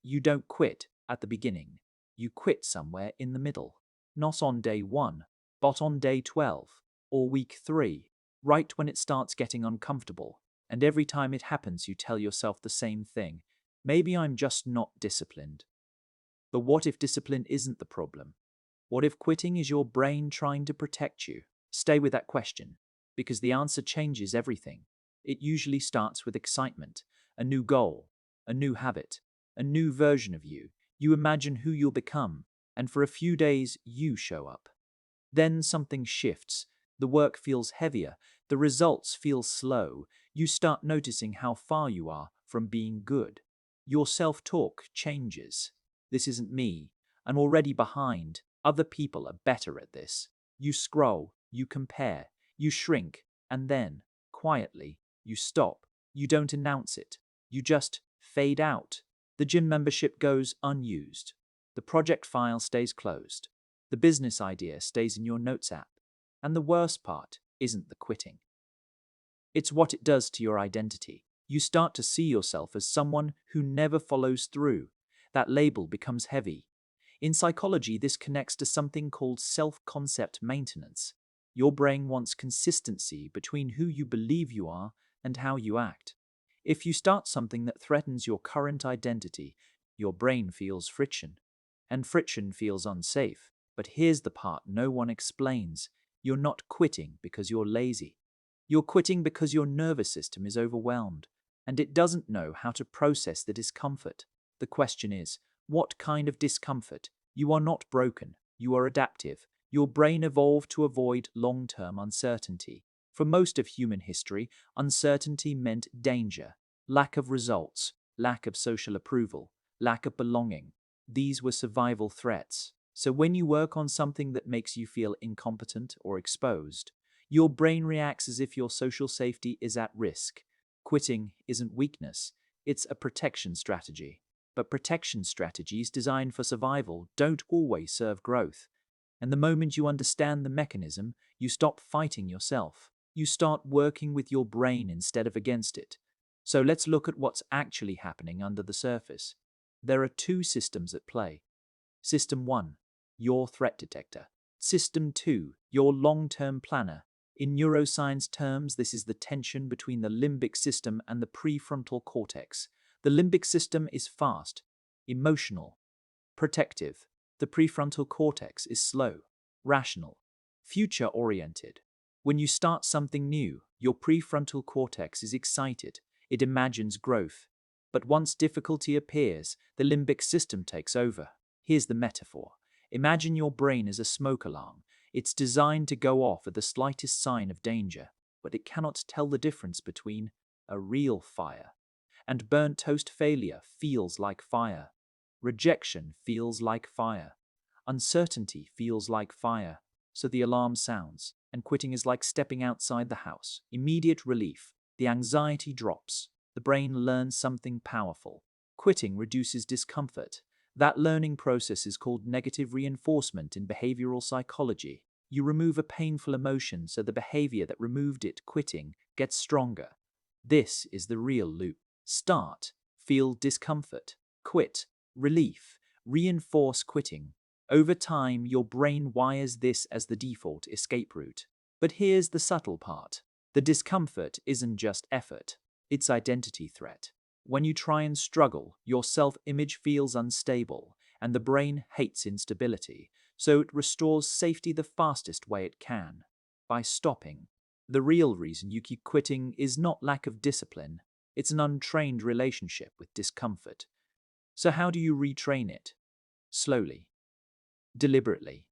You don't quit at the beginning. You quit somewhere in the middle. Not on day 1, but on day 12 or week 3, right when it starts getting uncomfortable. And every time it happens, you tell yourself the same thing. Maybe I'm just not disciplined. But what if discipline isn't the problem? What if quitting is your brain trying to protect you? Stay with that question, because the answer changes everything. It usually starts with excitement, a new goal, a new habit, a new version of you. You imagine who you'll become, and for a few days you show up. Then something shifts. The work feels heavier, the results feel slow. You start noticing how far you are from being good. Your self-talk changes. This isn't me. I'm already behind. Other people are better at this. You scroll, you compare, you shrink, and then, quietly, you stop. You don't announce it. You just fade out. The gym membership goes unused. The project file stays closed. The business idea stays in your notes app. And the worst part isn't the quitting. It's what it does to your identity. You start to see yourself as someone who never follows through. That label becomes heavy. In psychology, this connects to something called self-concept maintenance. Your brain wants consistency between who you believe you are and how you act. If you start something that threatens your current identity, your brain feels friction. And friction feels unsafe. But here's the part no one explains. You're not quitting because you're lazy. You're quitting because your nervous system is overwhelmed, and it doesn't know how to process the discomfort. The question is, what kind of discomfort? You are not broken. You are adaptive. Your brain evolved to avoid long-term uncertainty. For most of human history, uncertainty meant danger, lack of results, lack of social approval, lack of belonging. These were survival threats. So when you work on something that makes you feel incompetent or exposed, your brain reacts as if your social safety is at risk. Quitting isn't weakness, it's a protection strategy. But protection strategies designed for survival don't always serve growth. And the moment you understand the mechanism, you stop fighting yourself. You start working with your brain instead of against it. So let's look at what's actually happening under the surface. There are two systems at play. System 1, your threat detector. System 2, your long-term planner. In neuroscience terms, this is the tension between the limbic system and the prefrontal cortex. The limbic system is fast, emotional, protective. The prefrontal cortex is slow, rational, future-oriented. When you start something new, your prefrontal cortex is excited. It imagines growth. But once difficulty appears, the limbic system takes over. Here's the metaphor. Imagine your brain as a smoke alarm. It's designed to go off at the slightest sign of danger, but it cannot tell the difference between a real fire. And burnt toast failure feels like fire. Rejection feels like fire. Uncertainty feels like fire. So the alarm sounds, and quitting is like stepping outside the house. Immediate relief. The anxiety drops. The brain learns something powerful. Quitting reduces discomfort. That learning process is called negative reinforcement in behavioral psychology. You remove a painful emotion so the behavior that removed it, quitting, gets stronger. This is the real loop. Start, feel discomfort, quit, relief, reinforce quitting. Over time, your brain wires this as the default escape route. But here's the subtle part. The discomfort isn't just effort, it's identity threat. When you try and struggle, your self-image feels unstable, and the brain hates instability, so it restores safety the fastest way it can, by stopping. The real reason you keep quitting is not lack of discipline, it's an untrained relationship with discomfort. So how do you retrain it? Slowly, deliberately,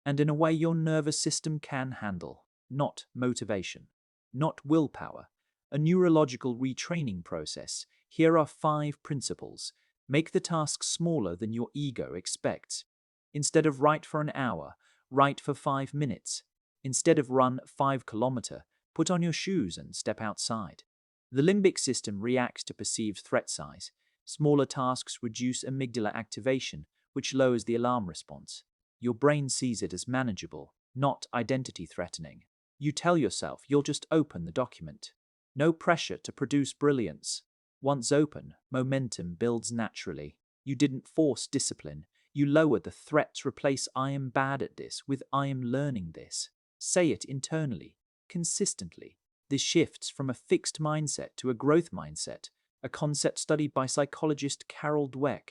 and in a way your nervous system can handle. Not motivation, not willpower, a neurological retraining process. Here are 5 principles. Make the task smaller than your ego expects. Instead of write for an hour, write for 5 minutes. Instead of run 5 kilometers, put on your shoes and step outside. The limbic system reacts to perceived threat size. Smaller tasks reduce amygdala activation, which lowers the alarm response. Your brain sees it as manageable, not identity-threatening. You tell yourself you'll just open the document. No pressure to produce brilliance. Once open, momentum builds naturally. You didn't force discipline. You lower the threats, replace "I am bad at this" with "I am learning this." Say it internally, consistently. This shifts from a fixed mindset to a growth mindset, a concept studied by psychologist Carol Dweck.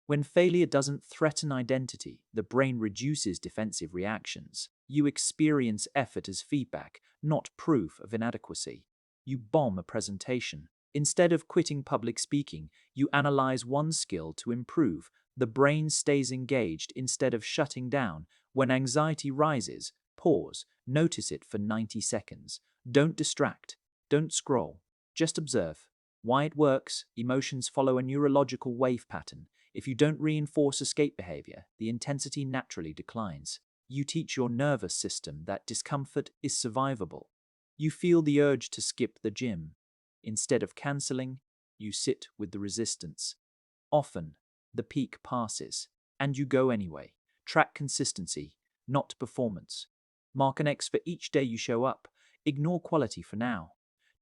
When failure doesn't threaten identity, the brain reduces defensive reactions. You experience effort as feedback, not proof of inadequacy. You bomb a presentation. Instead of quitting public speaking, you analyze one skill to improve. The brain stays engaged instead of shutting down. When anxiety rises, pause, notice it for 90 seconds. Don't distract, don't scroll, just observe. Why it works: emotions follow a neurological wave pattern. If you don't reinforce escape behavior, the intensity naturally declines. You teach your nervous system that discomfort is survivable. You feel the urge to skip the gym. Instead of canceling, you sit with the resistance. Often, the peak passes, and you go anyway. Track consistency, not performance. Mark an X for each day you show up. Ignore quality for now.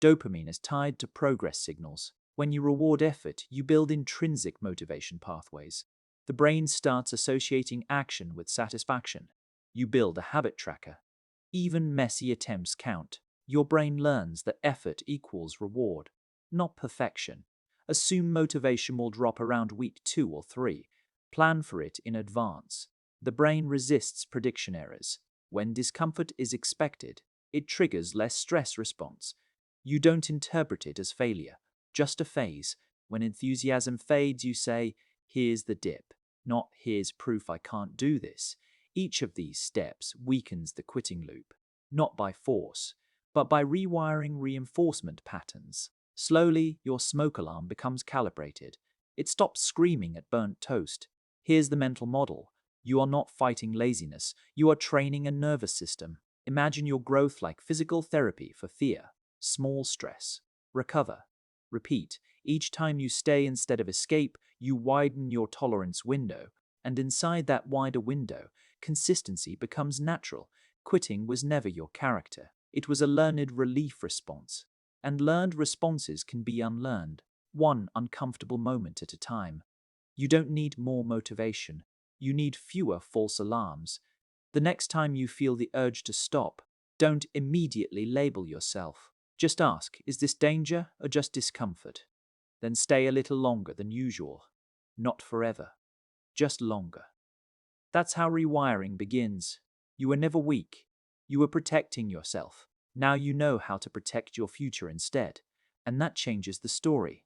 Dopamine is tied to progress signals. When you reward effort, you build intrinsic motivation pathways. The brain starts associating action with satisfaction. You build a habit tracker. Even messy attempts count. Your brain learns that effort equals reward, not perfection. Assume motivation will drop around week 2 or 3. Plan for it in advance. The brain resists prediction errors. When discomfort is expected, it triggers less stress response. You don't interpret it as failure, just a phase. When enthusiasm fades, you say, "Here's the dip," not "Here's proof I can't do this." Each of these steps weakens the quitting loop, not by force, but by rewiring reinforcement patterns. Slowly, your smoke alarm becomes calibrated. It stops screaming at burnt toast. Here's the mental model. You are not fighting laziness, you are training a nervous system. Imagine your growth like physical therapy for fear. Small stress. Recover. Repeat. Each time you stay instead of escape, you widen your tolerance window. And inside that wider window, consistency becomes natural. Quitting was never your character. It was a learned relief response. And learned responses can be unlearned, one uncomfortable moment at a time. You don't need more motivation. You need fewer false alarms. The next time you feel the urge to stop, don't immediately label yourself. Just ask, is this danger or just discomfort? Then stay a little longer than usual. Not forever, just longer. That's how rewiring begins. You were never weak. You were protecting yourself. Now you know how to protect your future instead. And that changes the story.